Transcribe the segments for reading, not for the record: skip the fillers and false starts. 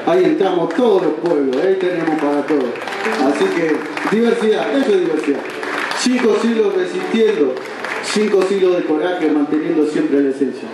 Ahí entramos todos los pueblos, ahí tenemos para todos. Así que diversidad, eso es diversidad. 5 siglos resistiendo, 5 siglos de coraje, manteniendo siempre la esencia.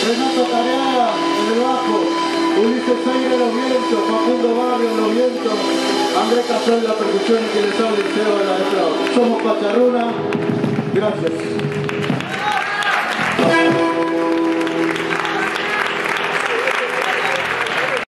Renato Careaga en el bajo, Ulises Seire en los vientos, Facundo Barrio en los vientos, Andrés Casal en la percusión y quien les habla el CEO de la letra. Somos Pacharruna. Gracias.